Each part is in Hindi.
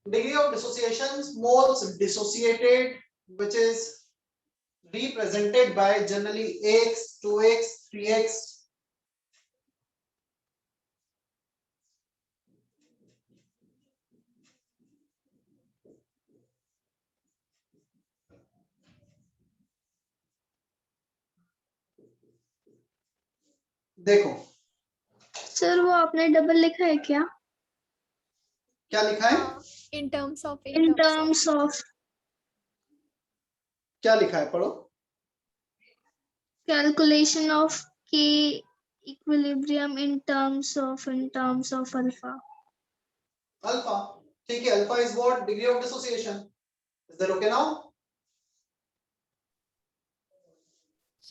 Degree of dissociation, moles dissociated, which is represented by generally x, 2x, 3x. देखो सर वो आपने डबल लिखा है क्या? क्या लिखा है? In terms of in terms of क्या लिखा है, पढ़ो। कैलकुलेशन ऑफ के equilibrium in terms of alpha. Alpha, ठीक है। Alpha is what? Degree of dissociation. Is that okay now?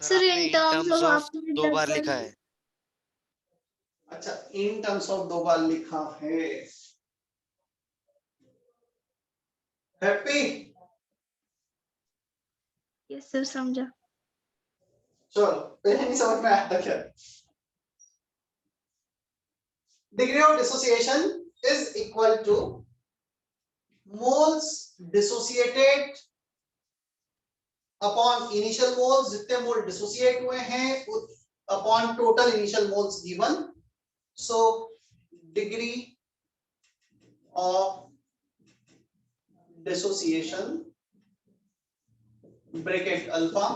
Sir in terms of दो बार लिखा है। अच्छा, इन टर्म्स ऑफ दो बार लिखा है। हैप्पी? यस सर, समझा. चलो, पहले नहीं समझ में आया था क्या? Degree of dissociation is equal two moles dissociated upon initial moles, जितने मोल डिसोसिएट हुए हैं upon total initial moles given. So degree of dissociation bracket alpha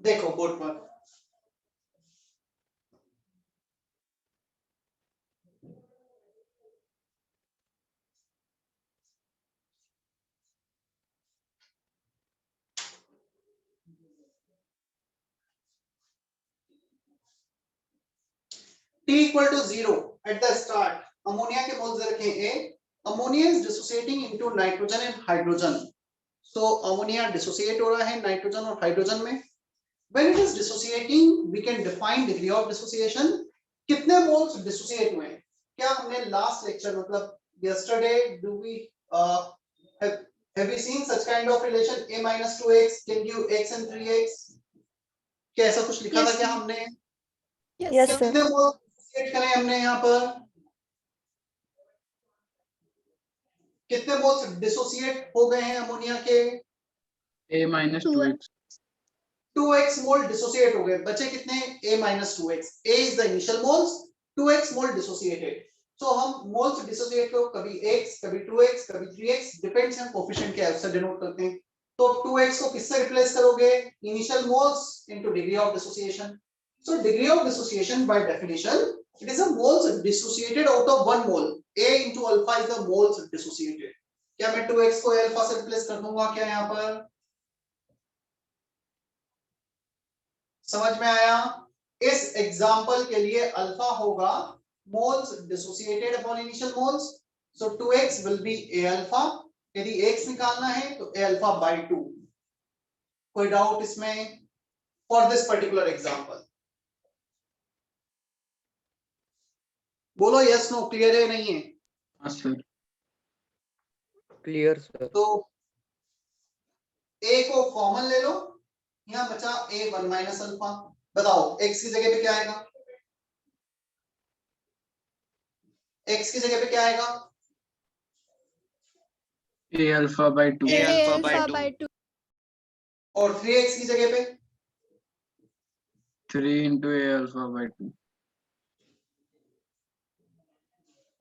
देखो बोर्ड पर T equal to 0 at the start. Ammonia के मोल्स रखे A. Ammonia is dissociating into nitrogen and hydrogen. So ammonia dissociate हो रहा है नाइट्रोजन और हाइड्रोजन में. When it is dissociating, we can define degree of dissociation. कितने मोल्स dissociate हुए हैं? क्या हमने लास्ट लेक्चर मतलब yesterday do we have we seen such kind of relation a minus 2x can give x and 3x? क्या ऐसा कुछ लिखा था क्या हमने? Yes, sir. कितने मोल्स dissociate करें हमने यहाँ पर? कितने मोल्स डिसोसिएट हो गए हैं अमोनिया के? a minus 2x. 2x mole dissociate हो गए. बचे कितने? a minus 2x. a is the initial moles, 2x mole dissociated. तो हम मोल्स डिसोसिएट को कभी x, कभी 2x, कभी 3x, डिपेंड्स हम कोफिशिएंट क्या है उससे डिनोट करते हैं. तो 2x को किससे रिप्लेस करोगे? Initial moles into degree of dissociation. So degree of dissociation by definition, it is a moles dissociated out of one mole. A into alpha is the moles dissociated. क्या मैं 2x को alpha से रिप्लेस कर दूंगा क्या यहाँ पर? समझ में आया? इस एग्जांपल के लिए अल्फा होगा moles dissociated upon initial moles. So 2x will be a alpha. यदि x निकालना है तो a alpha by 2. कोई डाउट इसमें? For this particular example. बोलो यस नो, क्लियर है नहीं है? हाँ सर. Clear sir. तो a को कॉमन ले लो, यहाँ बचा a 1 माइनस अल्फा. बताओ x की जगह पे क्या आएगा? x की जगह पे क्या आएगा? a alpha by 2. A alpha by alpha 2. by 2. और 3x की जगह पे 3 into a alpha by 2.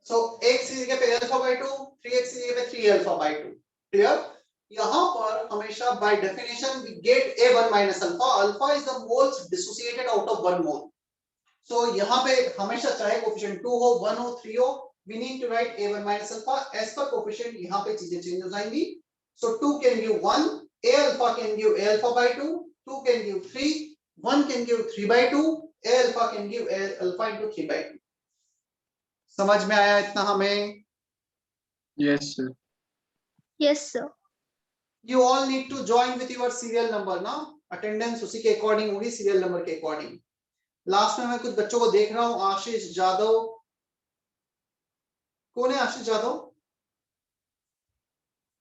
So x की जगह पे अल्फा बाय 2, 3x की जगह पे 3 अल्फा बाय 2। क्लियर? यहां पर हमेशा by definition we get a1 minus alpha. Alpha is the moles dissociated out of 1 mole. So यहां पे हमेशा चाहे कोएफिशिएंट 2 हो, 1 हो, 3 हो, we need to write a1 minus alpha as per coefficient. यहां पे चीजें चेंज हो जाएंगी। So 2 can give 1, a alpha can give a alpha by 2, 2 can give 3, 1 can give 3 by 2, a alpha can give a alpha into 3 by 2। समझ में आया इतना हमें? Yes, sir. Yes, sir. You all need to join with your serial number ना, अटेंडेंस उसी के अकॉर्डिंग होगी, सीरियल नंबर के अकॉर्डिंग। लास्ट में मैं कुछ बच्चों को देख रहा हूँ, आशीष जादव। कौन है Ashish Jadhav?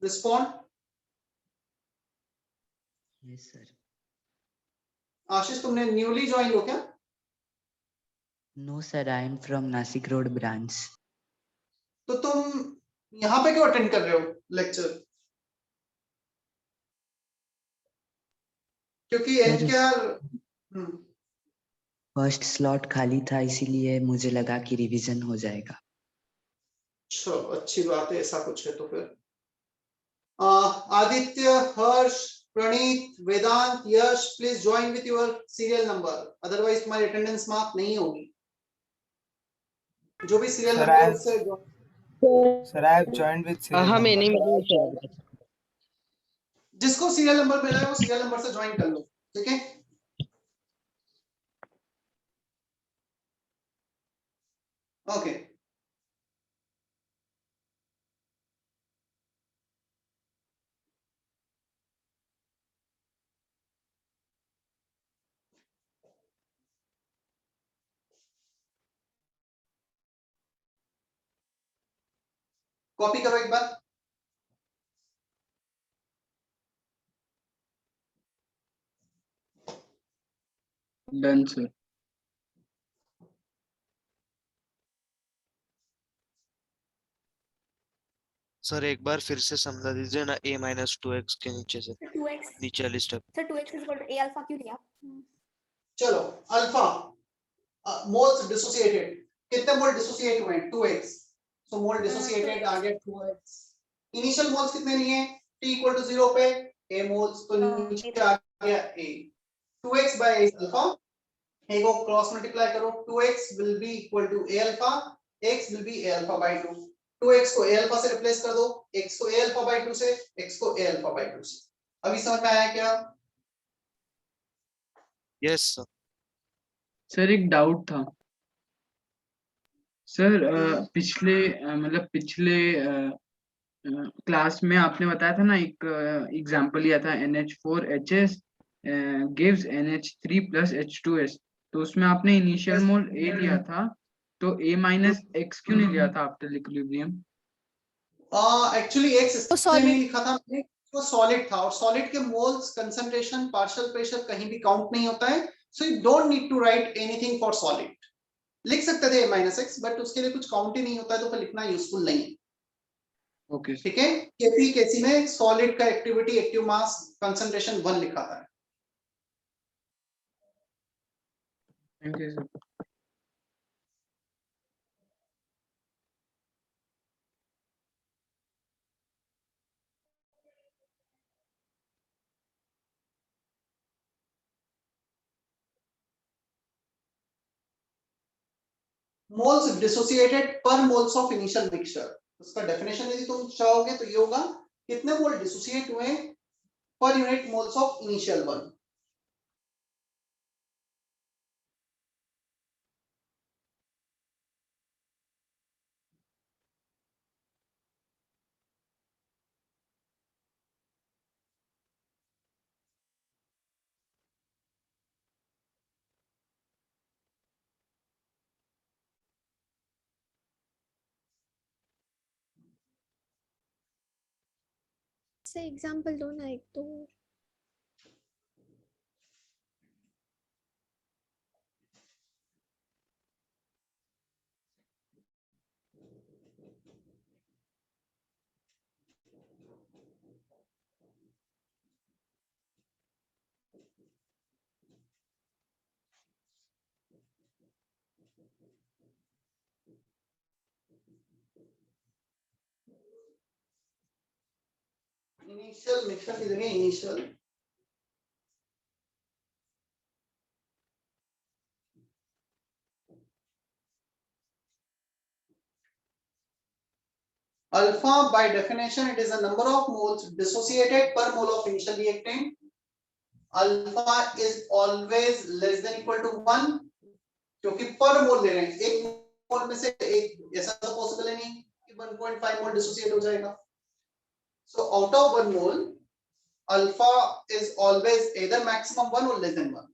Respond. Yes sir. Ashish तुमने न्यूली ज्वाइन हो क्या? No sir, I am from Nashik road branch. तो तुम यहाँ पे क्यों अटेंड कर रहे हो लेक्चर? क्योंकि एनकेआर फर्स्ट स्लॉट खाली था, इसीलिए मुझे लगा कि रिवीजन हो जाएगा। अच्छा, अच्छी बात है, ऐसा कुछ है तो फिर Aditya, Harsh, Praneet, Vedant, Yash, please join with your serial number, otherwise तुम्हारी अटेंडेंस मार्क नहीं होगी। जो भी सीरियल नंबर से Sir, I have joined with serial हमें नहीं number. मिला। जिसको सीरियल नंबर मिला है वो सीरियल नंबर से ज्वाइन कर लो, ठीक है? ओके। कॉपी करो एक बार। Done, sir. सर एक बार फिर से समझा दीजिए ना, a माइनस 2x के नीचे से 2x नीचे वाली step. Sir 2x is equal to a alpha क्यों लिया? चलो, अल्फा मोल्स डिसोसिएटेड, कितने मोल डिसोसिएट हुए हैं? 2x। सो मोल डिसोसिएटेड आ गया 2x। इनिशियल मोल्स कितने लिए? t इक्वल टू 0 पे a मोल्स, तो नीचे आ गया a। 2x by a is alpha, a को क्रॉस मल्टीप्लाई करो, 2x will be equal to a alpha, x will be a alpha by 2। 2x को a alpha से रिप्लेस कर दो, x को a alpha by 2 से, x को a alpha by 2 से। अभी समझ में आया क्या? Yes sir. सर एक डाउट था सर। पिछले मतलब पिछले क्लास में आपने बताया था ना, एक एग्जांपल लिया था NH4HS gives NH3 plus H2S। तो उसमें आपने इनिशियल मोल A लिया था, तो A माइनस x क्यों नहीं लिया था आफ्टर इक्विलिब्रियम? एक्चुअली x तो इसलिए नहीं लिखा था, वो सॉलिड था, और सॉलिड के मोल्स कंसंट्रेशन पार्शियल प्रेशर कहीं भी काउंट नहीं होता है। So you don't need to write anything for solid. लिख सकते थे -x, बट उसके लिए कुछ काउंट ही नहीं होता है, तो फिर लिखना यूजफुल नहीं है। ओके, ठीक है? केसी में सॉलिड का एक्टिविटी एक्टिव मास कंसंट्रेशन 1 लिखा था। Thank you sir. Moles dissociated पर मोल्स ऑफ इनिशियल मिक्सचर, उसका डेफिनेशन यदि तुम चाहोगे तो ये होगा, कितने मोल डिसोसिएट हुए per unit moles of initial one. से एग्जांपल दो ना एक तो। इनिशियल मिक्सचर की जगह initial alpha by definition it is a number of moles dissociated per mole of initial reactant. Alpha is always less than equal to 1 क्योंकि पर मोल ले रहे हैं, एक मोल में से एक ऐसा तो पॉसिबल है नहीं कि 1.5 मोल डिसोसिएट हो जाएगा. So out of 1 mole alpha is always either maximum 1 or less than 1.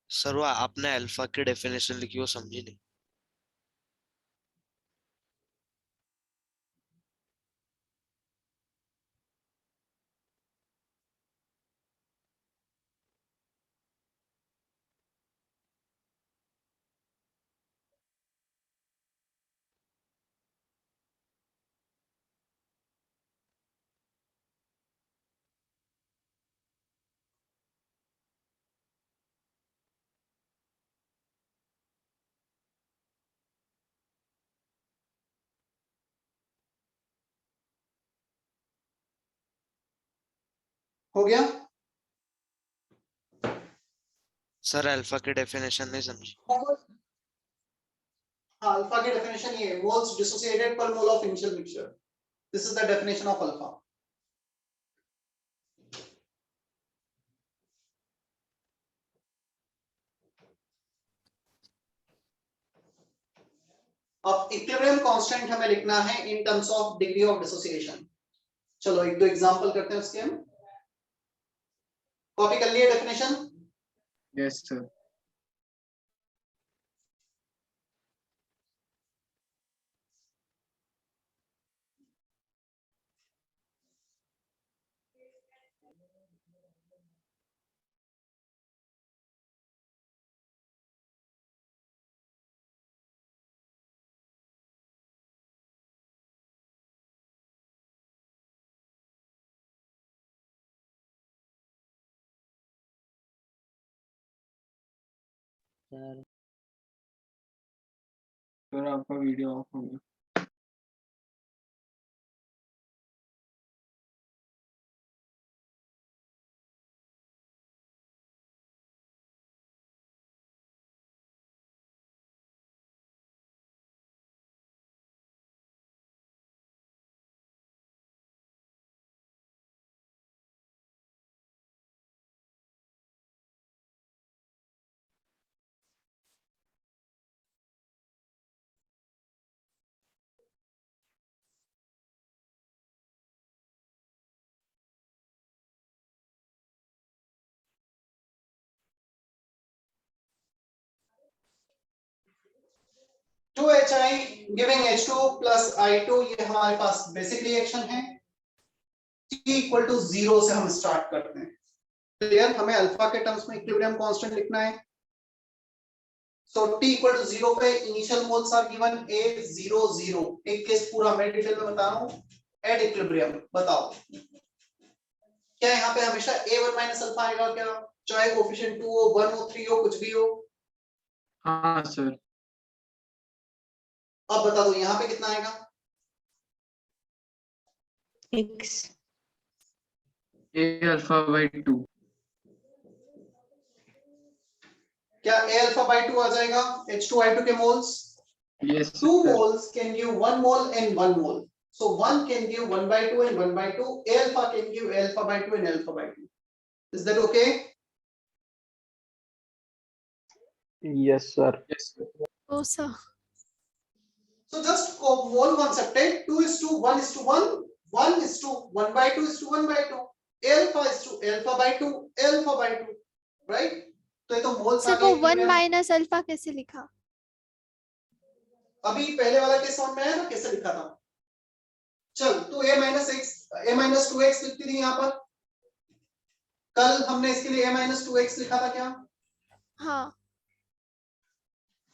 Sir वो आपने अल्फा की डेफिनेशन लिखी वो समझी नहीं. हो गया? सर अल्फा की डेफिनेशन नहीं समझी. अल्फा की डेफिनेशन ये है, moles dissociated per mole of initial mixture. This is the definition of alpha. अब इक्विलिब्रियम कांस्टेंट हमें लिखना है in terms of degree of dissociation. चलो एक दो एग्जांपल करते हैं उसके. हम कॉपी कर लिए definition? Yes sir. Sir sir आपका वीडियो ऑफ हो गया. Two H I giving H2 plus I2 ये हमारे पास बेसिक रिएक्शन है. T इक्वल टू 0 से हम स्टार्ट करते हैं. क्लियर? हमें अल्फा के टर्म्स में इक्विलिब्रियम कांस्टेंट लिखना है. सो T इक्वल टू 0 पे initial moles are given A 0 0. एक केस पूरा मैं डिटेल में बता रहा हूं. एट इक्विलिब्रियम बताओ क्या यहाँ पे हमेशा A1 माइनस अल्फा आएगा क्या? चाहे कोएफिशिएंट 2 हो 1 हो 3 हो कुछ भी हो. हाँ सर. अब बता दो यहाँ पे कितना आएगा? X. A alpha by 2. क्या A अल्फा बाई 2 आ जाएगा? H2I2 के moles. Yes 2 moles can give 1 mole and 1 mole. So 1 can give 1 by 2 and 1 by 2. A alpha can give A alpha by 2 and alpha by 2. Is that okay? Yes, sir. Yes sir. Oh, sir. So just mole concept है 2 is to 1 is to 1, 1 is to 1 by 2 is to 1 by 2. Alpha is two alpha by 2 alpha by 2, right? तो ये तो मोल्स आ सर वो गए 1 equilibrium। माइनस अल्फा कैसे लिखा? अभी पहले वाला केस समझ में आया ना कैसे लिखा था? चल तो a माइनस टू एक्स लिखती थी यहाँ पर। कल हमने इसके लिए a माइनस टू एक्स लिखा था क्या? हाँ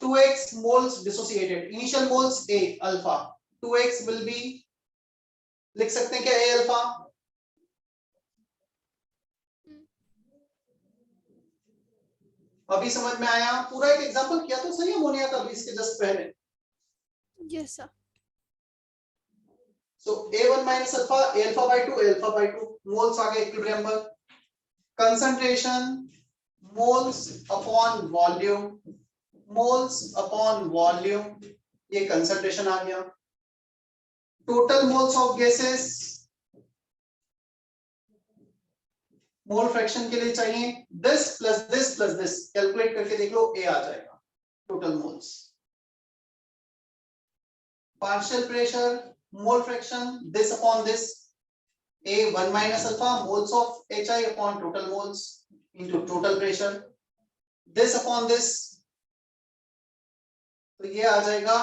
2x moles dissociated, initial moles a alpha, 2x will be, लिख सकते हैं क्या a alpha? अभी समझ में आया? पूरा एक एग्जांपल किया तो सही है मोनिया का अभी इसके जस्ट पहले। Yes sir. So a1 minus alpha, a alpha by 2, a alpha by 2, moles आ गए इक्विलिब्रियम पर। Concentration moles upon volume, moles upon volume, ये concentration आ गया। Total moles of gases, mole fraction के लिए चाहिए this plus this plus this, calculate करके देख लो a आ जाएगा total moles. Partial pressure mole fraction this upon this, a 1 minus alpha moles of hi upon total moles into total pressure, this upon this, तो ये आ जाएगा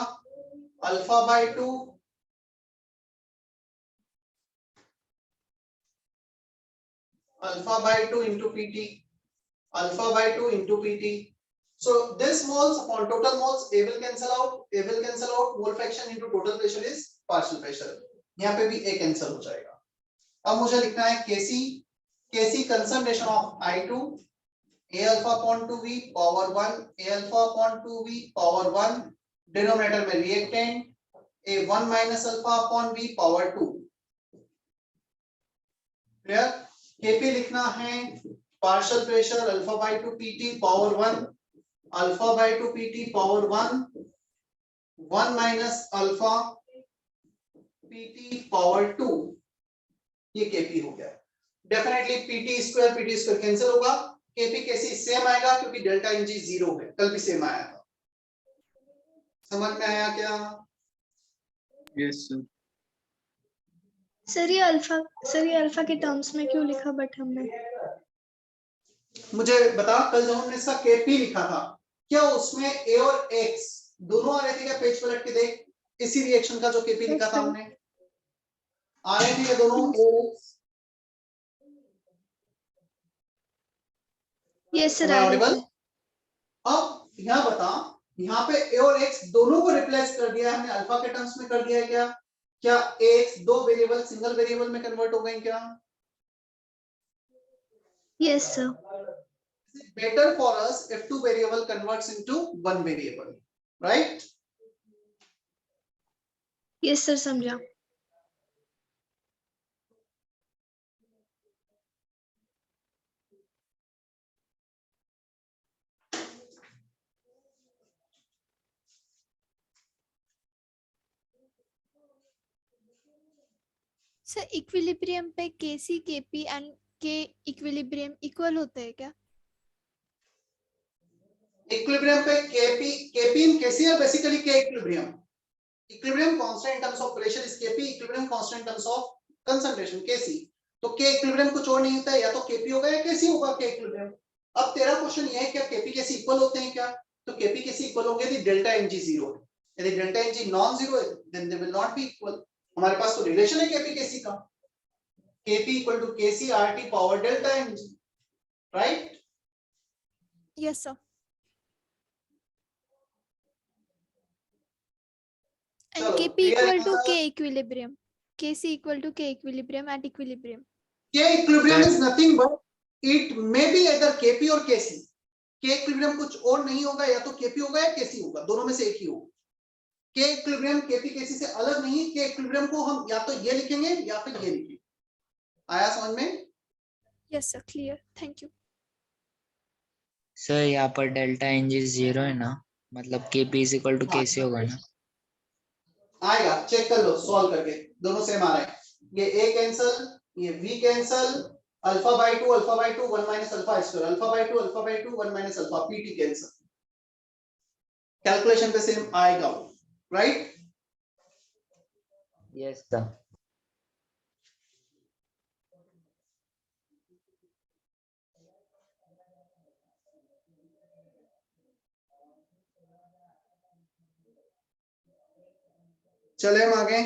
alpha by 2 alpha by 2 into pt, alpha by 2 into pt. So this moles upon total moles, a will cancel out, mole fraction into total pressure is partial pressure, यहाँ पे भी a cancel हो जाएगा। अब मुझे लिखना है kc concentration of I2, a alpha upon 2v power 1, a alpha upon 2v power 1, denominator में reactant, a 1 minus alpha upon v power 2, clear? Kp लिखना है partial pressure alpha by 2 pt power 1, alpha by 2 pt power 1, 1 minus alpha pt power 2, ये Kp हो गया। डेफिनेटली pt स्क्वायर कैंसिल होगा, Kp कैसी सेम आएगा क्योंकि डेल्टा Ng 0 है, कल भी सेम आया था। समझ में आया क्या? Yes sir. सर ये अल्फा के टर्म्स में क्यों लिखा बट हमने? मुझे बता, कल जब हमने इसका Kp लिखा था क्या उसमें a और x दोनों आ रहे थे क्या? पेज पलट के देख, इसी रिएक्शन का जो Kp लिखा था हमने, आ रहे थे ये दोनों a और x? Yes sir Am I आ रहे audible? थे। अब यहाँ बता, यहाँ पे a और x दोनों को रिप्लेस कर दिया हमने, अल्फा के टर्म्स में कर दिया है क्या? क्या x दो वेरिएबल सिंगल वेरिएबल में कन्वर्ट हो गए क्या? Yes sir. Better for us if two variable converts into one variable, right? Yes sir समझा। सर इक्विलिब्रियम पे Kc Kp and K equilibrium equal होते हैं क्या? Equilibrium पे Kp and Kc are basically K equilibrium. Equilibrium constant in terms of pressure is Kp, equilibrium constant in terms of concentration Kc. तो K equilibrium कुछ और नहीं होता है, या तो Kp होगा या Kc होगा K equilibrium। अब तेरा क्वेश्चन ये है क्या Kp Kc इक्वल होते हैं क्या? तो Kp Kc इक्वल होंगे यदि डेल्टा Ng 0 है, यदि डेल्टा Ng नॉन जीरो है then they will not be equal। हमारे पास तो रिलेशन है Kp Kc का, Kp equal to Kc RT power delta Ng, right? Yes sir. And चलो, Kp clear equal to answer? K equilibrium, Kc equal to K equilibrium at equilibrium. K equilibrium is nothing but it may be either Kp or Kc। K equilibrium कुछ और नहीं होगा, या तो Kp होगा या Kc होगा, दोनों में से एक ही होगा। K equilibrium Kp Kc से अलग नहीं, K equilibrium को हम या तो ये लिखेंगे या फिर ये लिखेंगे। आया समझ में? Yes sir clear, thank you. Sir यहाँ पर डेल्टा एन जी 0 है ना, मतलब के पी इज इक्वल टू हाँ। कैसे होगा ना? आएगा, चेक कर लो सॉल्व करके, दोनों सेम आ रहा है। ये A कैंसल, ये V cancel, alpha by 2 1 minus alpha square, alpha by 2 1 minus alpha pt cancel, calculation पे सेम आएगा, राइट? Yes sir. चले हम आगे।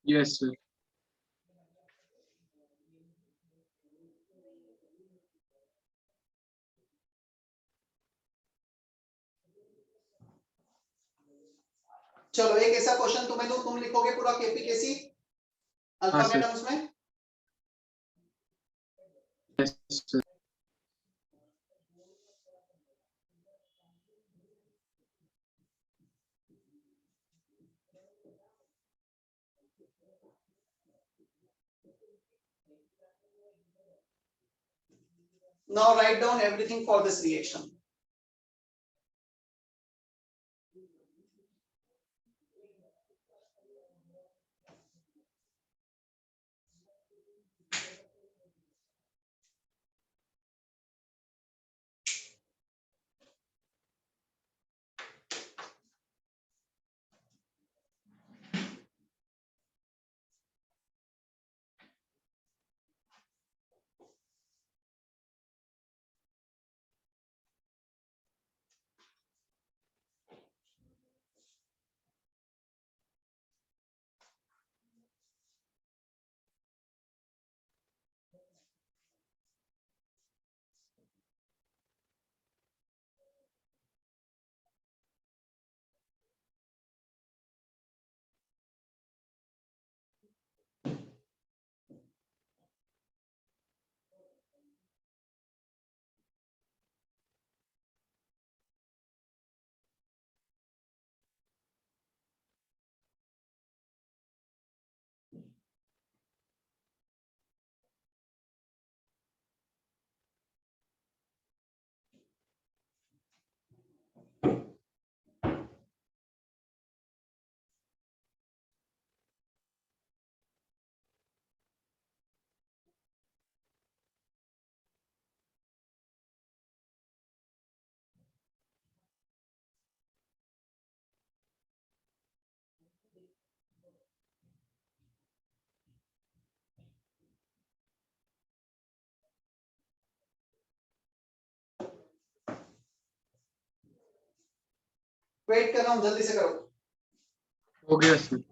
Yes sir. चलो एक ऐसा क्वेश्चन तुम्हें दो, तुम लिखोगे पूरा केपी केसी अल्फा हाँ के सर। टर्म्स में। Yes sir. Now write down everything for this reaction. Wait कर रहा हूं, जल्दी से करो। हो गया सर।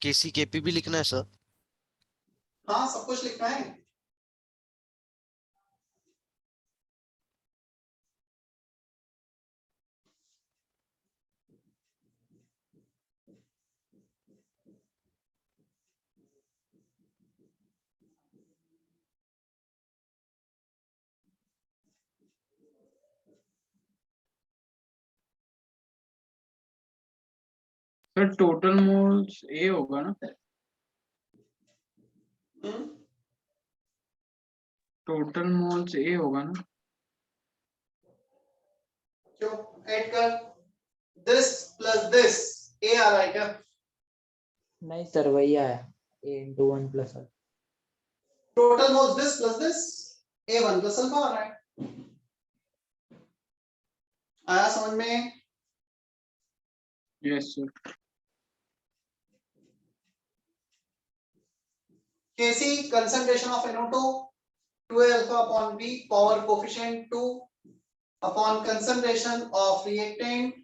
केसी केपी भी लिखना है सर? हाँ सब कुछ लिखना है। सर टोटल मोल्स ए होगा ना? टोटल मोल्स ए होगा ना? क्यों ऐड कर दिस प्लस दिस, ए आ रहा है क्या? नहीं सर वही आया a into 1 plus alpha। Total moles this plus this, A 1 plus alpha आ रहा है। आया समझ में? Yes sir. Kc concentration of NO2 2 alpha upon V power coefficient 2 upon concentration of reactant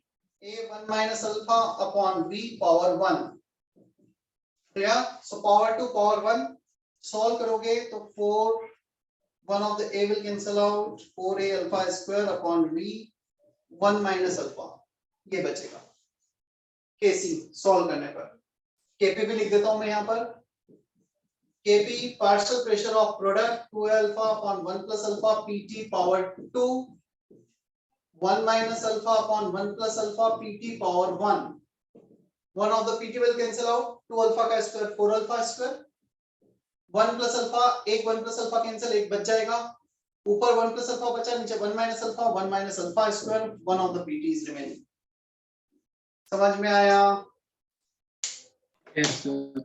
A1 minus alpha upon V power 1. clear? So power 2 power 1 solve करोगे तो 4 one of the A will cancel out 4A alpha square upon V 1 minus alpha ये बचेगा Kc solve करने पर। Kp भी लिख देता हूं मैं यहाँ पर Kp partial pressure of product 2 alpha upon 1 plus alpha Pt power 2 1 minus alpha upon 1 plus alpha Pt power 1 one of the Pt will cancel out 2 alpha का square 4 alpha square 1 plus alpha एक 1 plus alpha cancel एक बच जाएगा ऊपर 1 plus alpha बचा नीचे 1 minus alpha square one of the Pt is remaining। समझ में आया? Yes sir.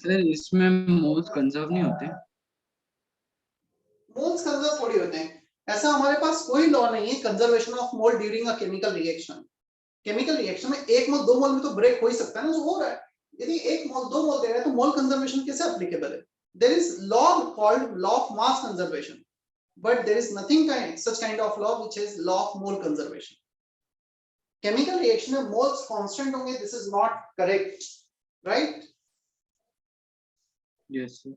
सर इसमें मोल्स कंजर्व नहीं होते? मोल्स कंजर्व थोड़ी होते हैं, ऐसा हमारे पास कोई लॉ नहीं है conservation of mole during a chemical reaction. Chemical reaction में 1 मोल 2 मोल में तो ब्रेक हो ही सकता है ना, जो हो रहा है। यदि 1 मोल 2 मोल दे रहा है तो मोल कंजर्वेशन कैसे एप्लीकेबल है? There is law called law of mass conservation, but there is nothing such kind of law which is law of mole conservation। Chemical reaction में मोल्स कांस्टेंट होंगे, this is not correct, right? Yes sir.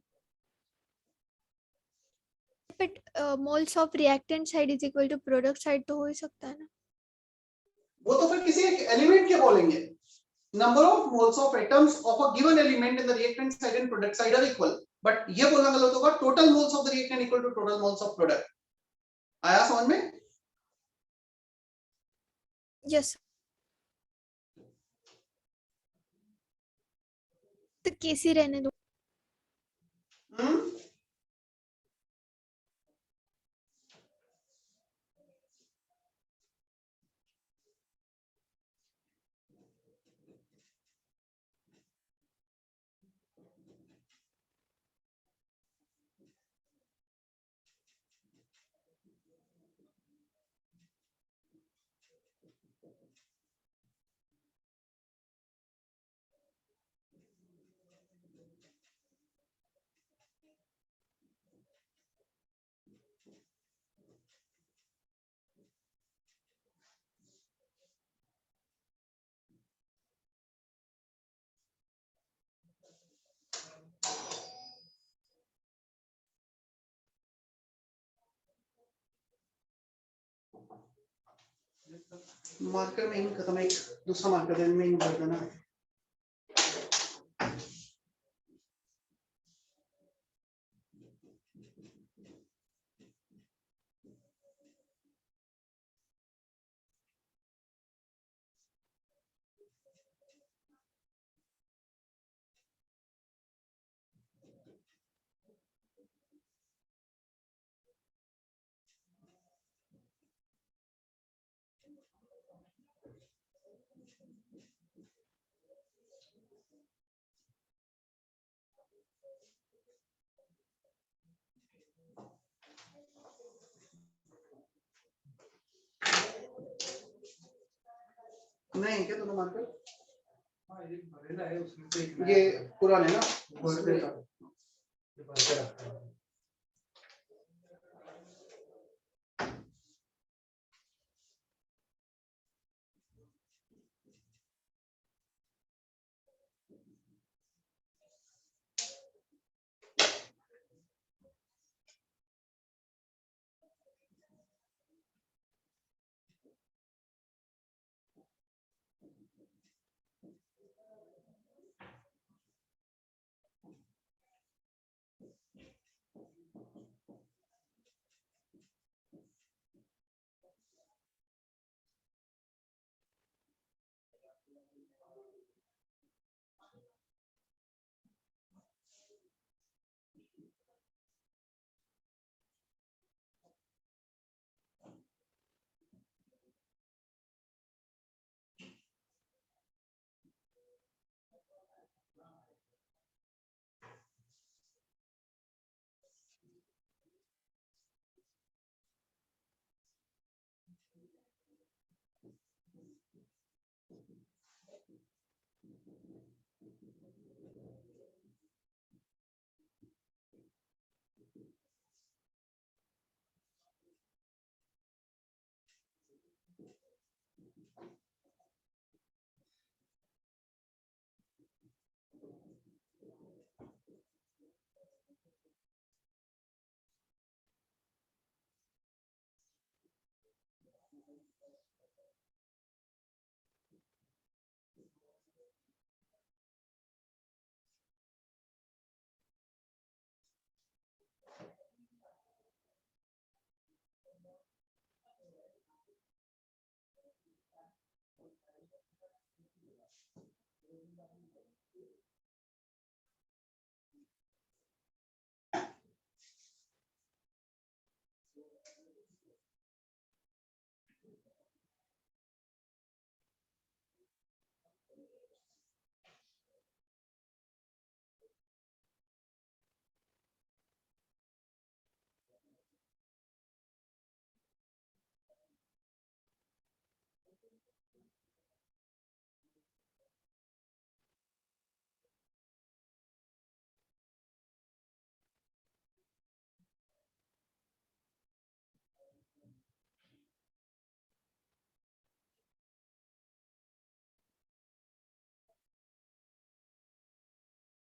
But moles of reactant side is equal to product side तो हो ही सकता है ना। वो तो फिर किसी एक एलिमेंट के बोलेंगे। Number of moles of atoms of a given element in the reactant side and product side are equal, but ये बोलना गलत होगा total moles of the reactant equal to total moles of product. आया समझ में? यस। तो केसी रहने दो। मार्कर में ही खत्म, एक दूसरा मार्कर देने में ही भर देना। नहीं क्या दोनों मार्कर? ये पुराने ना?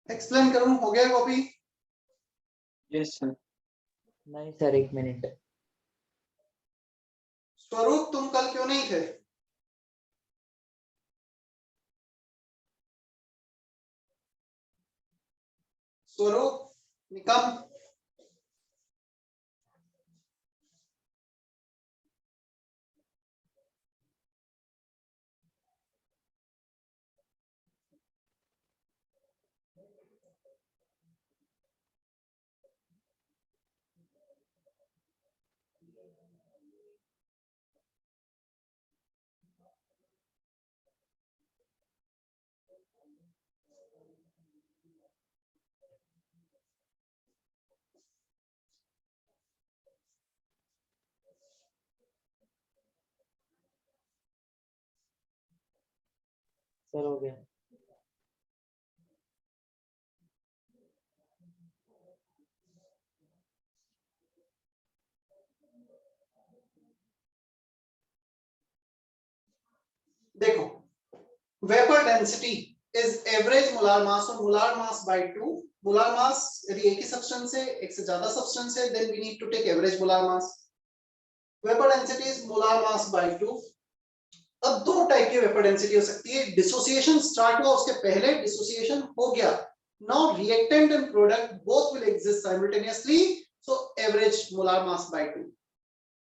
एक्सप्लेन करूं, हो गया कॉपी? Yes sir. नहीं सर, 1 मिनट। स्वरूप तुम कल क्यों नहीं थे? स्वरूप, निकम, सर हो गया। देखो, vapour density is average molar mass और molar mass by 2। Molar mass यदि एक ही सब्सटेंस है, एक से ज्यादा सब्सटेंस है, then we need to take average molar mass. Vapour density is molar mass by 2। अब दो टाइप की वेपर डेंसिटी हो सकती है। डिसोसिएशन स्टार्ट हुआ, उसके पहले डिसोसिएशन हो गया। Now reactant and product both will exist simultaneously, so average molar mass by 2।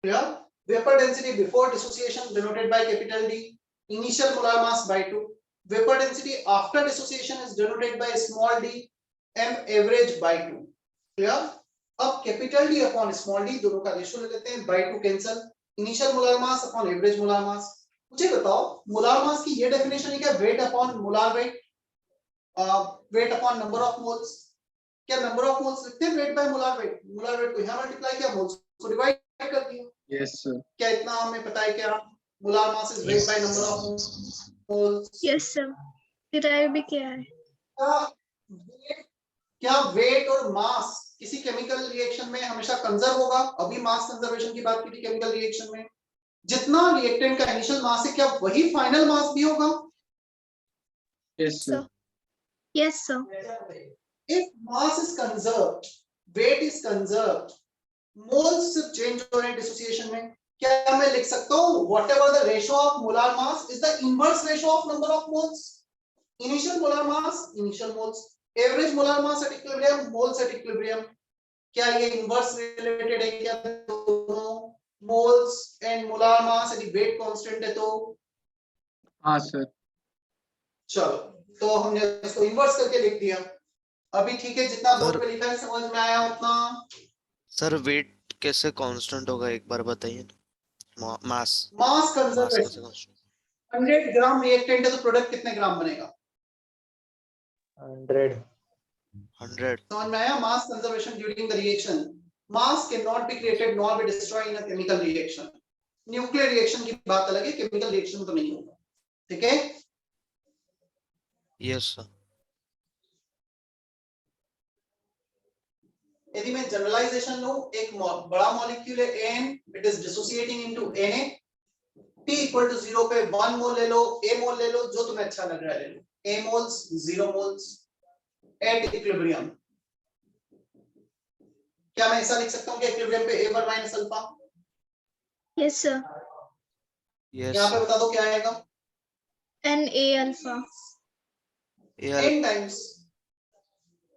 Clear? Vapour density before dissociation denoted by capital D, initial molar mass by 2. Vapor density after dissociation is denoted by small d, m average by 2. Clear? अब capital D upon small d दोनों का रेशियो ले लेते हैं, by 2 cancel. Initial molar mass upon average molar mass. मुझे बताओ, मोलार मास की ये डेफिनेशन है क्या? Weight upon molar weight, weight upon number of moles. क्या नंबर ऑफ मोल्स लिखते हैं weight by molar weight? Molar weight को यहां मल्टीप्लाई किया, मोल्स को डिवाइड कर दिया। Yes sir. क्या इतना हमें पता है? क्या molar mass is weight by number of moles? Yes sir, derive भी किया है। क्या वेट और मास किसी केमिकल रिएक्शन में हमेशा कंजर्व होगा? अभी मास कंजर्वेशन की बात की थी केमिकल रिएक्शन में। जितना रिएक्टेंट का इनिशियल मास है, क्या वही फाइनल मास भी होगा? Yes sir. Yes sir. If mass is conserved, weight is conserved, moles सिर्फ चेंज हो रहे हैं डिसोसिएशन में। क्या मैं लिख सकता हूँ whatever the ratio of molar mass is the inverse ratio of number of moles? Initial molar mass, initial moles, average molar mass at equilibrium, moles at equilibrium. क्या ये inverse related है क्या? दोनों moles and molar mass यदि weight constant है तो? हाँ सर। चलो, तो हमने इसको inverse करके लिख दिया। अभी ठीक है, जितना बोर्ड पे लिखा है समझ में आया उतना? सर वेट कैसे कांस्टेंट होगा, एक बार बताइए। मास मास कैसे कंजर्वेशन, कांस्टेंट? 100 ग्राम रिएक्टेंट है तो प्रोडक्ट कितने ग्राम बनेगा? 100। समझ में आया? Mass conservation during the reaction. Mass can not be created nor be destroyed in a chemical reaction. Nuclear reaction की बात अलग है, केमिकल रिएक्शन में तो नहीं होगा। ठीक है? Yes sir. यदि मैं जनरलाइजेशन लूं, एक बड़ा मॉलिक्यूल है n, it is dissociating into Na, t equal to 0 पे 1 मोल ले लो, a मोल ले लो, जो तुम्हें अच्छा लग रहा है ले लो, a moles 0 moles at equilibrium. क्या मैं ऐसा लिख सकता हूं कि इक्विलिब्रियम पे a1 minus alpha? Yes sir. Yes यहां पे बता दो क्या आएगा? Na alpha. n टाइम्स,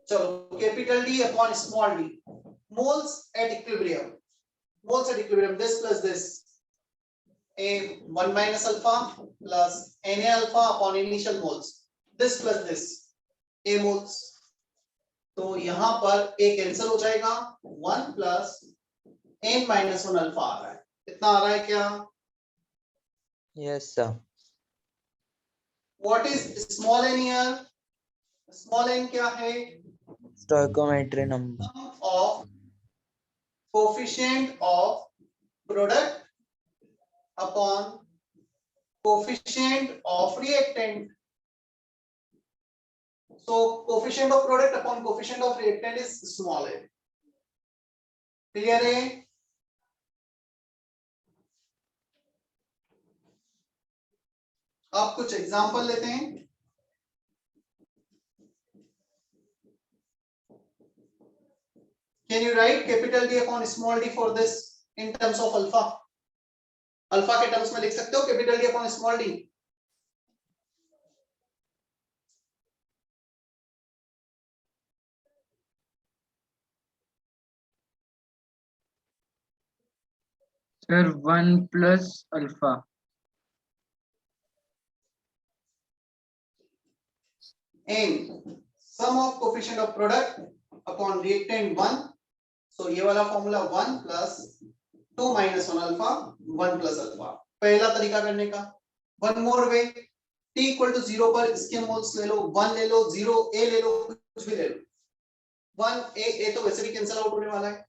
चलो capital D upon small d, moles at equilibrium, moles at equilibrium, this plus this, a 1 minus alpha plus Na alpha upon initial moles, this plus this, a moles। तो यहां पर a कैंसिल हो जाएगा, 1 plus n minus 1 अल्फा आ रहा है, इतना आ रहा है क्या? Yes sir. What is small n here? Small n क्या है? Stoichiometry number. Sum of coefficient of product upon coefficient of reactant. So coefficient of product upon coefficient of reactant is small a. Clear है? अब कुछ एग्जांपल लेते हैं। Can you write capital D upon small d for this in terms of alpha? Alpha के टर्म्स में लिख सकते हो capital D upon small d? Sir 1 plus alpha. And sum of coefficient of product upon reactant 1, so ये वाला फॉर्मूला 1 plus 2 minus 1 अल्फा 1 plus अल्फा, पहला तरीका करने का। One more way, t equal to 0 पर इसके मोल्स ले लो, 1 ले लो, 0 a ले लो, कुछ भी ले लो, 1 a तो वैसे भी कैंसिल आउट होने वाला है,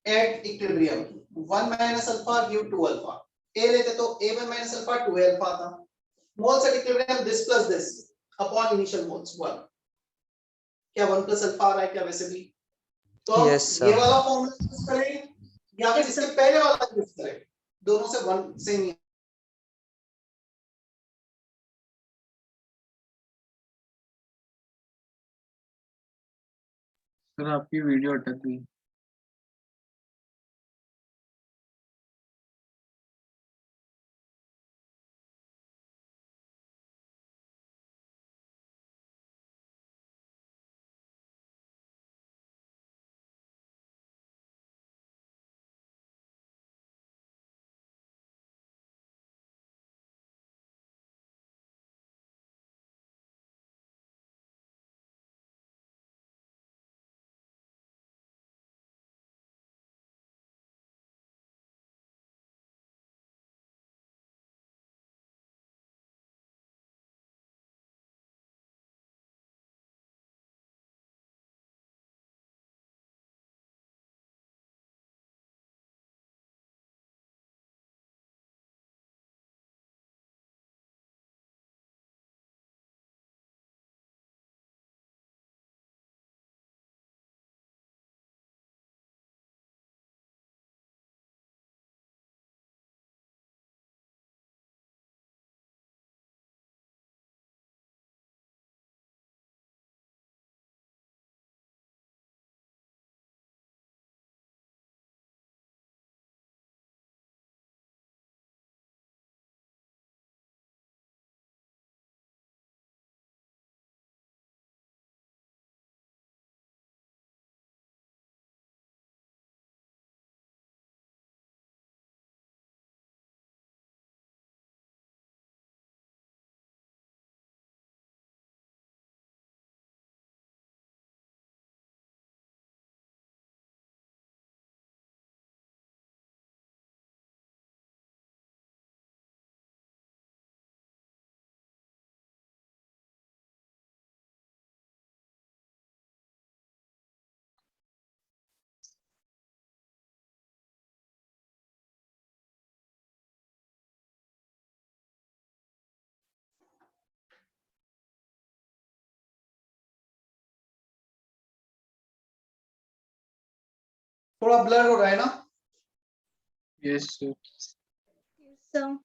at equilibrium 1 minus alpha give 2 alpha, a लेते तो a1 minus अल्फा 2 अल्फा था, moles at equilibrium this plus this upon initial moles 1, क्या 1 plus अल्फा आ रहा है क्या वैसे भी? तो हम Yes, sir. ये वाला फॉर्मूला यूज करें या फिर Yes, इसके sir. पहले वाला यूज करें, दोनों से 1 सेम ही। सर आपकी वीडियो अटक गई। थोड़ा ब्लर हो रहा है ना? Yes sir. Sir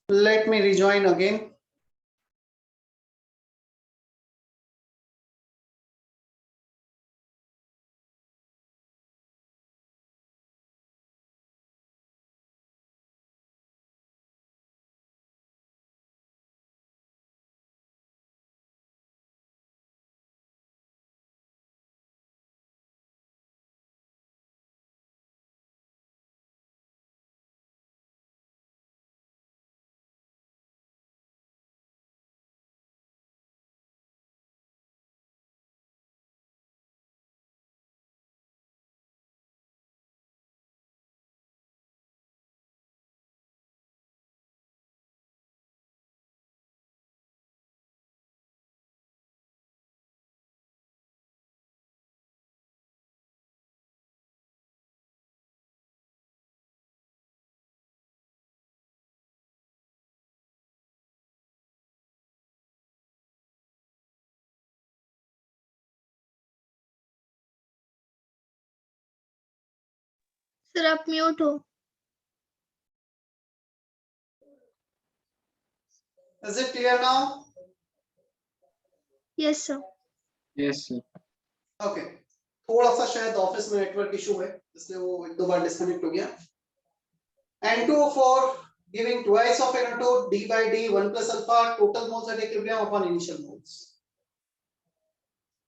Let me rejoin again. Sir आप म्यूट हो। Is it clear now? Yes sir. Yes sir. Okay, थोड़ा सा शायद ऑफिस में नेटवर्क इशू है, इसलिए वो एक दो बार डिस्कनेक्ट हो गया। N2O4 giving twice of N2, d by d 1 plus alpha, total moles at equilibrium upon initial moles.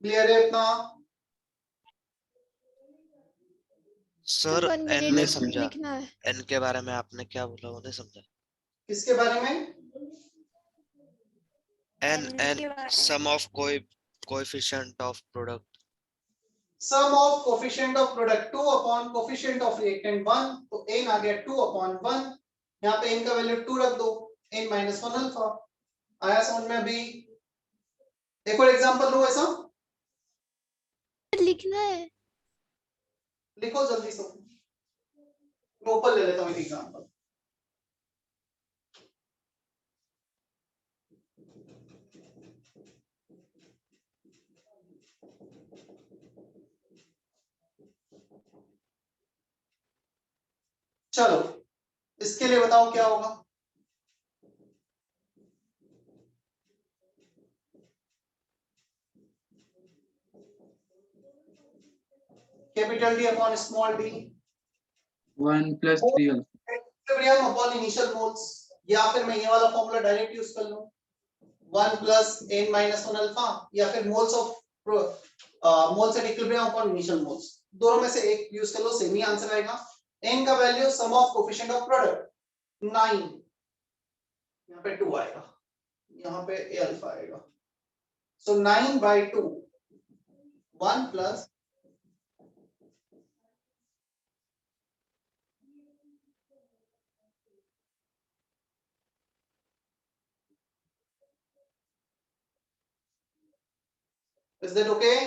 Clear है इतना? सर 1 एन मिनट नहीं समझा, लिखना है। एन के बारे में आपने क्या बोला वो नहीं समझा। किसके बारे में? N n sum of coefficient of product. Sum of coefficient of product 2 upon coefficient of reactant 1, तो n आ गया 2 upon 1, यहाँ पे n का वैल्यू 2 रख दो, n minus 1 अल्फा। आया समझ में? अभी एक और एग्जांपल लो ऐसा, लिखना है। लिखो जल्दी से। मैं ऊपर ले लेता हूँ एक एग्जांपल। चलो, इसके लिए बताओ क्या होगा। Capital D upon small D, 1 plus 3 alpha। Equilibrium upon initial moles, या फिर मैं ये वाला फॉर्मूला डायरेक्ट यूज कर लूं, 1 plus n minus 1 अल्फा, या फिर moles of moles at equilibrium upon initial moles, दोनों में से एक यूज कर लो, सेम ही आंसर आएगा। n का value sum of coefficient of product 9, यहाँ पे 2 आएगा, यहाँ पे a अल्फा आएगा, सो 9 by 2, 1 plus is that okay?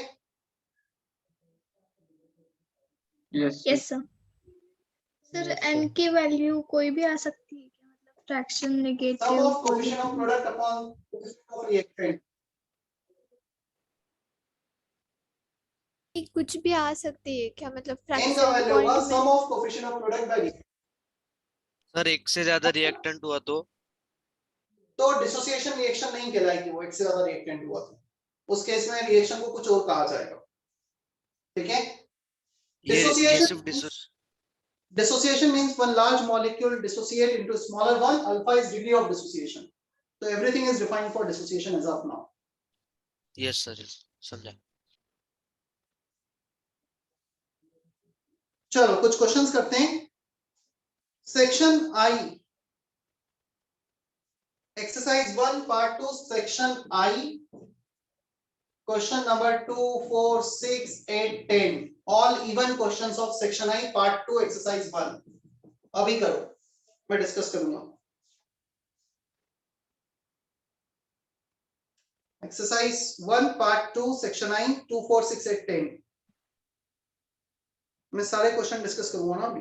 Yes yes sir. Sir n की वैल्यू कोई भी आ सकती है क्या, मतलब fraction, Sum negative, of coefficient of product upon coefficient of reactant, कुछ भी आ सकती है क्या, मतलब n का फ्रैक्शन वैल्यू होगा पॉइंट सम में? Of coefficient of product by reactant। Sir एक से ज्यादा रिएक्टेंट हुआ तो डिसोसिएशन रिएक्शन नहीं कहलाएगी, वो एक से ज्यादा रिएक्टेंट हुआ तो उस केस में रिएक्शन को कुछ और कहा जाएगा। ठीक है? ये सिर्फ Dissociation means one large molecule dissociate into a smaller one. Alpha is degree of dissociation. So everything is defined for dissociation as of now. Yes sir समझा। चलो कुछ क्वेश्चंस करते हैं। Section I, exercise 1 part 2 section I, question number 2, 4, 6, 8, 10 all even questions of section I part 2 exercise 1 अभी करो, मैं डिस्कस करूंगा। एक्सरसाइज 1 पार्ट 2 सेक्शन आई 2, 4, 6, 8, 10 मैं सारे क्वेश्चन डिस्कस करूंगा ना अभी।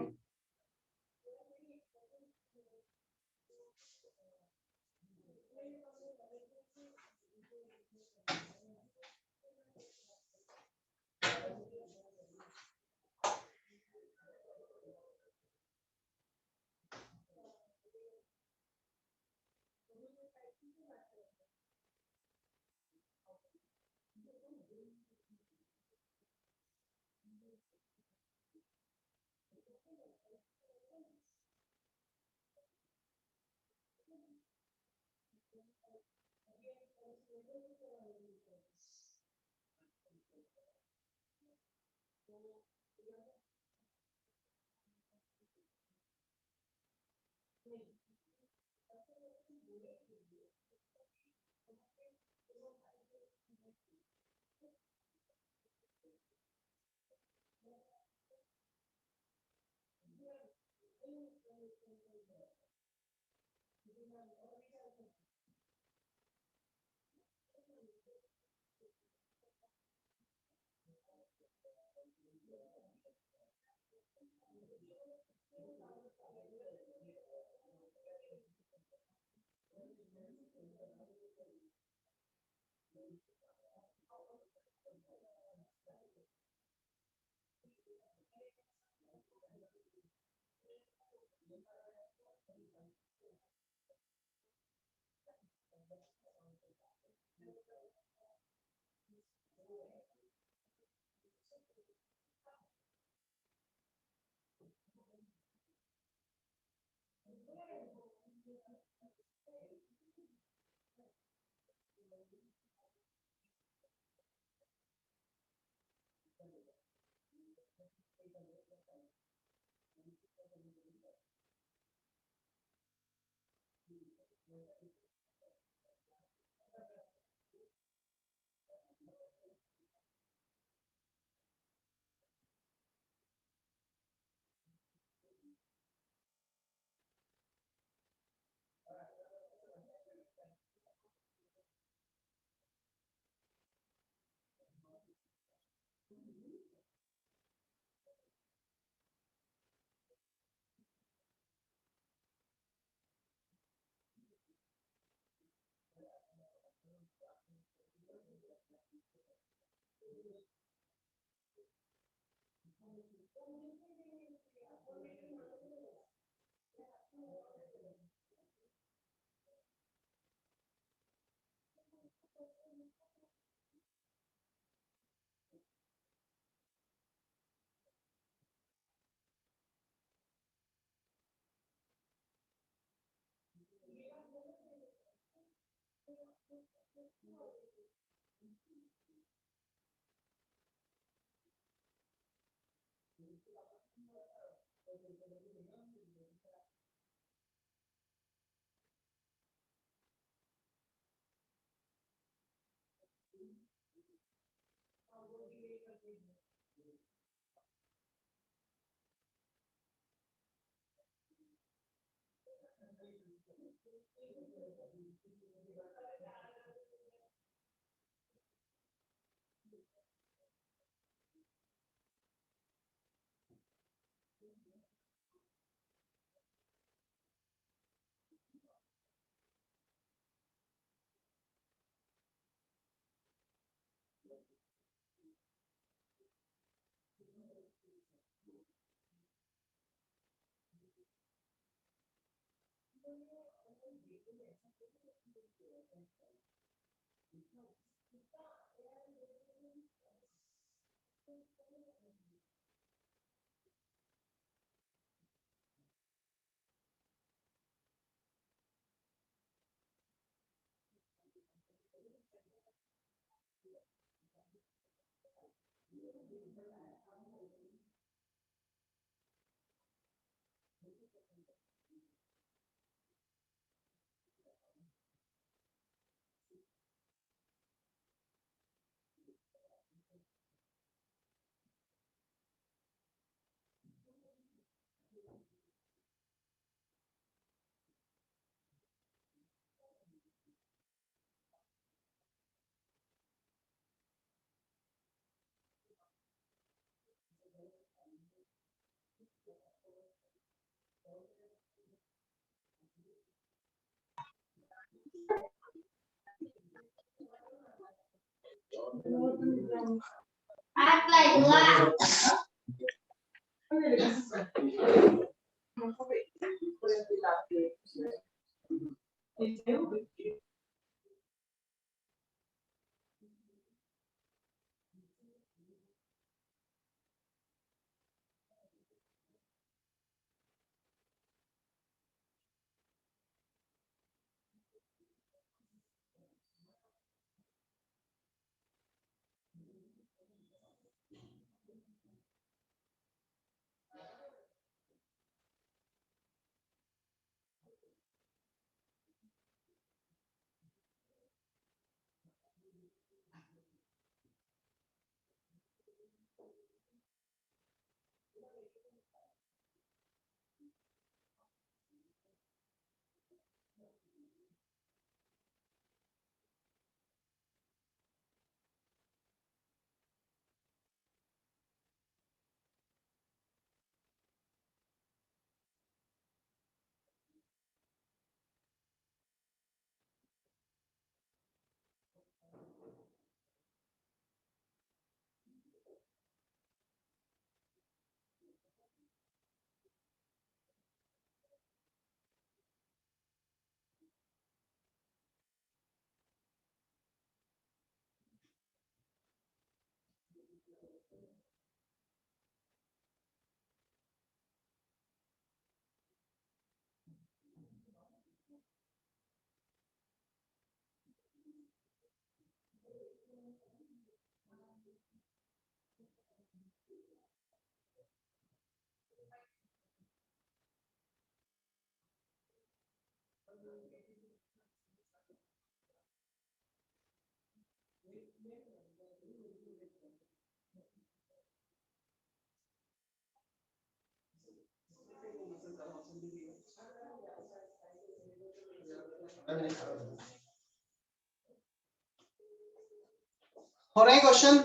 हो रहे हैं क्वेश्चन?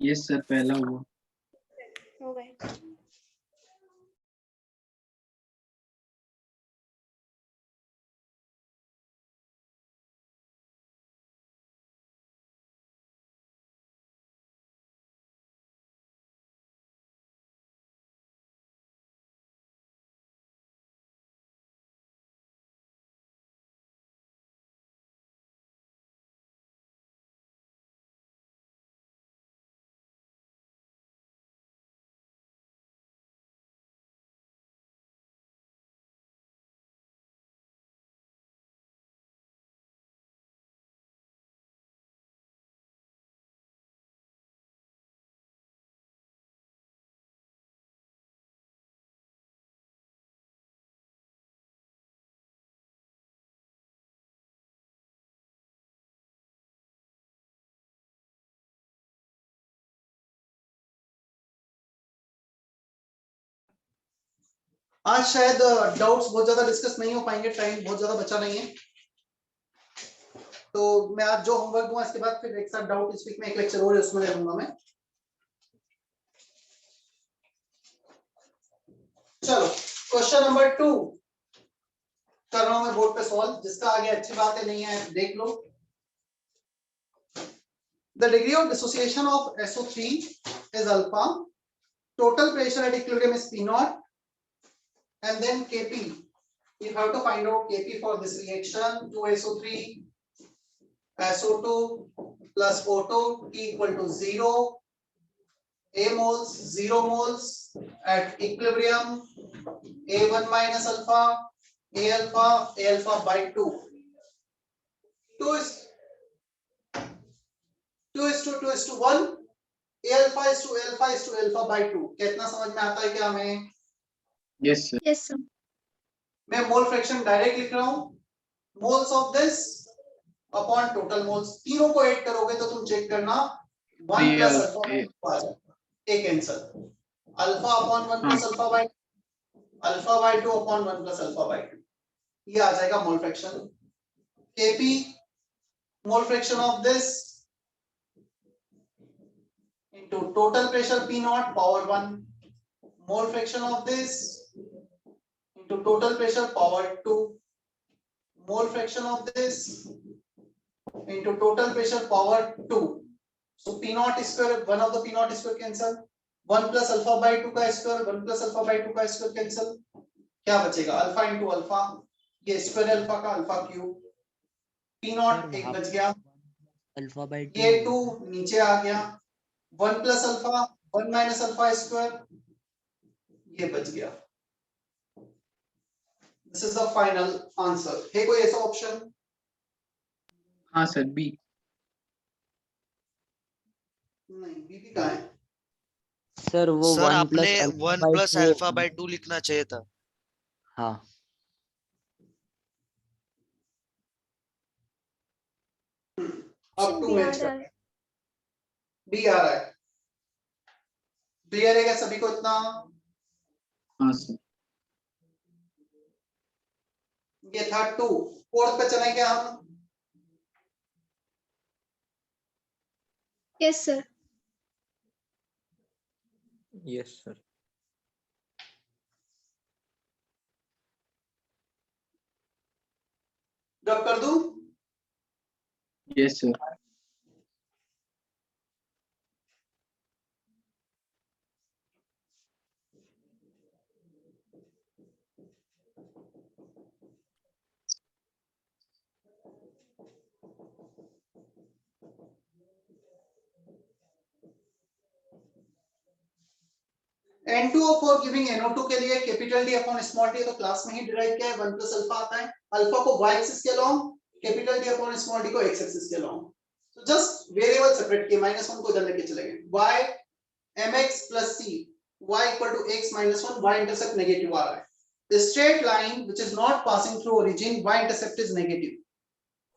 यस सर, पहला हुआ। हो गए। आज शायद डाउट्स बहुत ज्यादा डिस्कस नहीं हो पाएंगे, टाइम बहुत ज्यादा बचा नहीं है, तो मैं आज जो होमवर्क दूंगा इसके बाद फिर एक साथ डाउट इस वीक में एक लेक्चर और है उसमें ले लूंगा मैं। चलो क्वेश्चन नंबर 2 कर रहा हूं मैं बोर्ड पे सॉल्व, जिसका आगे अच्छी बात है नहीं है देख लो। The degree of dissociation of SO3 is alpha. Total pressure at equilibrium is P naught, and then Kp. You have to find out Kp for this reaction. 2SO3 SO2 plus O2 T equal to 0. A moles 0 moles at equilibrium. A1 minus alpha. A alpha by 2. 2 is to 1. A alpha is to alpha by 2. कितना समझ में आता है क्या हमें? Yes sir. Yes sir. मैं मोल फ्रैक्शन डायरेक्ट लिख रहा हूं, moles of this upon total moles, तीनों को ऐड करोगे तो तुम चेक करना 1 प्लस अल्फा एक cancel, alpha upon 1 plus alpha by 2 upon 1 plus alpha by 2, ये आ जाएगा mole fraction. Kp mole fraction of this into total pressure P naught power 1, mole fraction of this into total pressure power 2, mole fraction of this into total pressure power 2. So P naught square, one of the P naught square cancel, 1 plus alpha by 2 का square, 1 plus alpha by 2 का square cancel, क्या बचेगा अल्फा इंटू अल्फा, ये स्क्वायर अल्फा का अल्फा क्यूब, P naught एक बच गया, अल्फा बाय 2 ये 2 नीचे आ गया, 1 plus alpha 1 minus alpha square, ये बच गया। This is the final answer. है कोई ऐसा ऑप्शन? हाँ सर, बी। नहीं, बी भी कहाँ है? सर वो सर 1 आपने प्लस 1 प्लस अल्फा बाय 2 लिखना चाहिए था। हाँ अब 2 बी आ मैच रहा कर, है। बी आ रहा है, क्लियर है क्या सभी को इतना? हाँ सर। ये था 2, फोर्थ पे चलें क्या हम? Yes sir. Yes sir. Drop कर दूं? Yes sir. N2O4 giving NO2 के लिए capital D upon small D तो क्लास में ही डिराइव किया है 1 प्लस अल्फा आता है अल्फा को y एक्सिस के along capital D upon small d को x एक्सिस के अलोंग तो जस्ट वेरिएबल सेपरेट किए -1 को इधर लेके चले गए y mx plus c y equal to x minus 1 y intercept negative आ रहा है the straight line which is not passing through origin y intercept is negative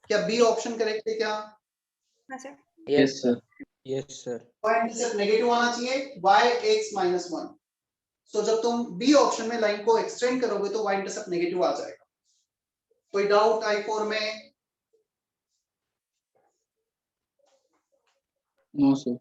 क्या b ऑप्शन करेक्ट है क्या yes sir. Yes sir. y intercept negative आना चाहिए y x minus 1 सो जब तुम बी ऑप्शन में लाइन को एक्सटेंड करोगे तो y इंटरसेप्ट नेगेटिव आ जाएगा कोई डाउट I4 में नो सर।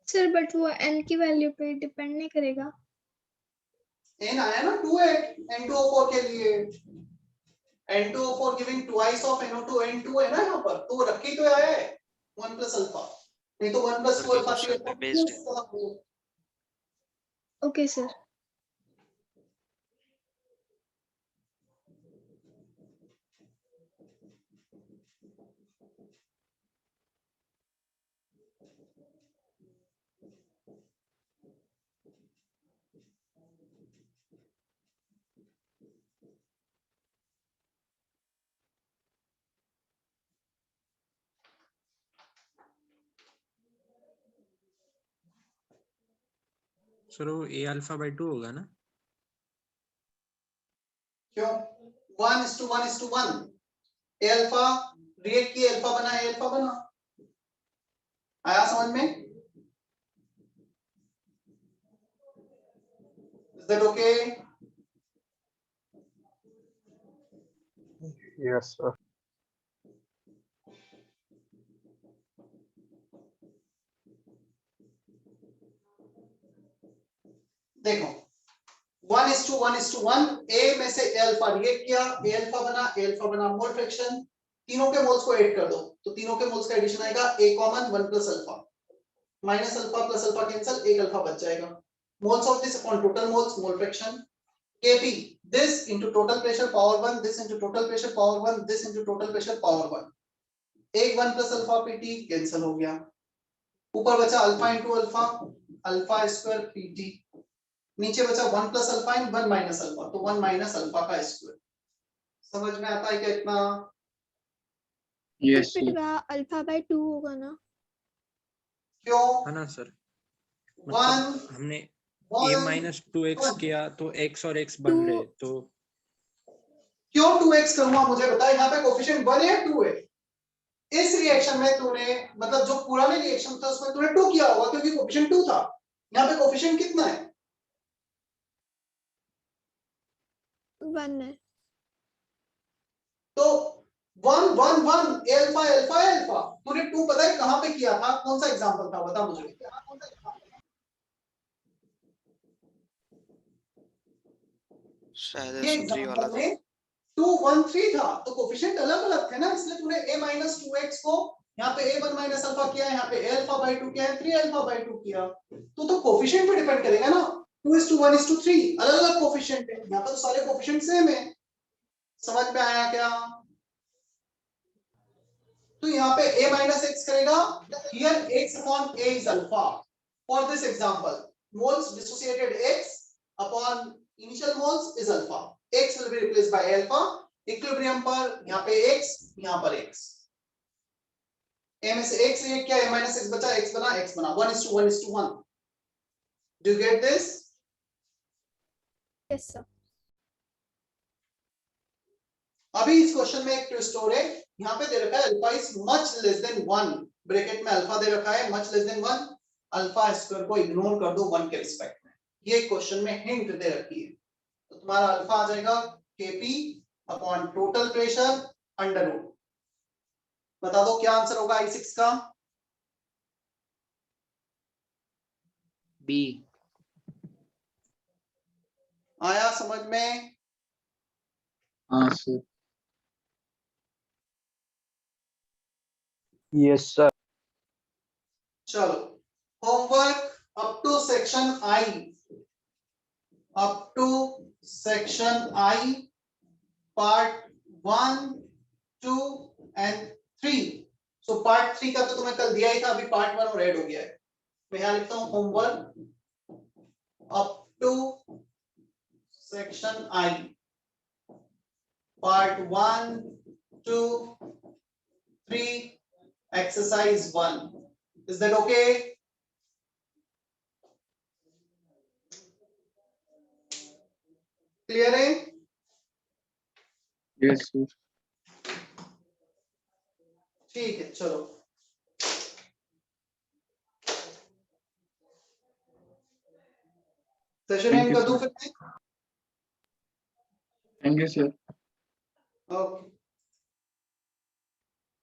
सर बट वो n की वैल्यू पे डिपेंड नहीं करेगा। n आया ना 2 N2O4 के लिए N2O4 giving twice of NO2 N2 है ना यहाँ पर तो वो रख के ही तो आया है 1 प्लस अल्फा नहीं तो 1 प्लस 2 अल्फा क्वेश्चन पे बेस्ड है। Okay sir. सर वो a अल्फा बाय 2 होगा ना? क्यों 1:1:1 a अल्फा रिएक्ट किए अल्फा बना a अल्फा बना आया समझ में is that okay yes sir. देखो 1:1:1 a में से a अल्फा रिएक्ट किया a अल्फा बना मोल फ्रैक्शन तीनों के मोल्स को ऐड कर दो तो तीनों के मोल्स का एडिशन आएगा a common 1 plus alpha minus alpha plus alpha cancel एक अल्फा बच जाएगा moles of this upon total moles mole fraction kp this into total pressure power 1 this into total pressure power 1 this into total pressure power 1 एक 1 प्लस अल्फा pt कैंसिल हो गया ऊपर बचा alpha into alpha square pt नीचे बचा 1 प्लस अल्फा इन 1 माइनस अल्फा तो 1 माइनस अल्फा का स्क्वायर समझ में आता है क्या इतना यस फिर सर। वहाँ अल्फा बाय 2 होगा ना। क्यों है ना सर? 1 मतलब हमने a 1 माइनस 2x किया तो x और x बन रहे तो क्यों 2x करूंगा मुझे बता यहाँ पे कोफिशिएंट 1 है या 2 है इस रिएक्शन में तूने मतलब जो पुराने रिएक्शन था उसमें तूने 2 किया होगा क्योंकि कोफिशिएंट 2 था यहाँ पे कोफिशिएंट कितना है 1 है। तो 1 1 1 अल्फा अल्फा अल्फा तूने 2 पता है कहां पे किया था कौन सा एग्जांपल था बता मुझे शायद ये S3 वाला एग्जांपल था। में 2 1 3 था तो कोफिशिएंट अलग अलग थे ना इसलिए तूने a माइनस 2x को यहाँ पे a 1 माइनस अल्फा किया यहाँ पे a अल्फा बाय 2 किया है 3 अल्फा बाय 2 किया तो कोफिशिएंट पे डिपेंड करेगा ना 2:1:3 अलग अलग कोफिशिएंट है यहाँ पे तो सारे कोफिशिएंट सेम है समझ में आया क्या तो यहाँ पे a minus x करेगा here x upon a is alpha for this example moles dissociated x upon initial moles is alpha x will be replaced by alpha equilibrium पर यहाँ पे x यहाँ पर x a में से x रिएक्ट किया a minus x बचा x बना 1:1:1 do you get this yes sir. अभी इस क्वेश्चन में एक ट्विस्ट हो रहा है यहाँ पे दे रखा है alpha is much less than 1 bracket में अल्फा दे रखा है much less than 1 alpha square को इग्नोर कर दो 1 के रिस्पेक्ट में ये क्वेश्चन में हिंट दे रखी है तो तुम्हारा अल्फा आ जाएगा kp upon total pressure under root बता दो क्या आंसर होगा I6 का बी। आया समझ में हाँ सर। Yes sir. चलो homework up to section I part 1, 2 and 3। So part 3 का तो तुम्हें कल दिया ही था, अभी पार्ट 1 और ऐड हो गया है। मैं यहाँ लिखता हूँ homework up to section I part 1, 2, 3 exercise 1। Is that okay? Clear है? Yes, sir. ठीक है, चलो सेशन Thank एंड you, कर दूं sir. फिर? Thank you, sir. ओके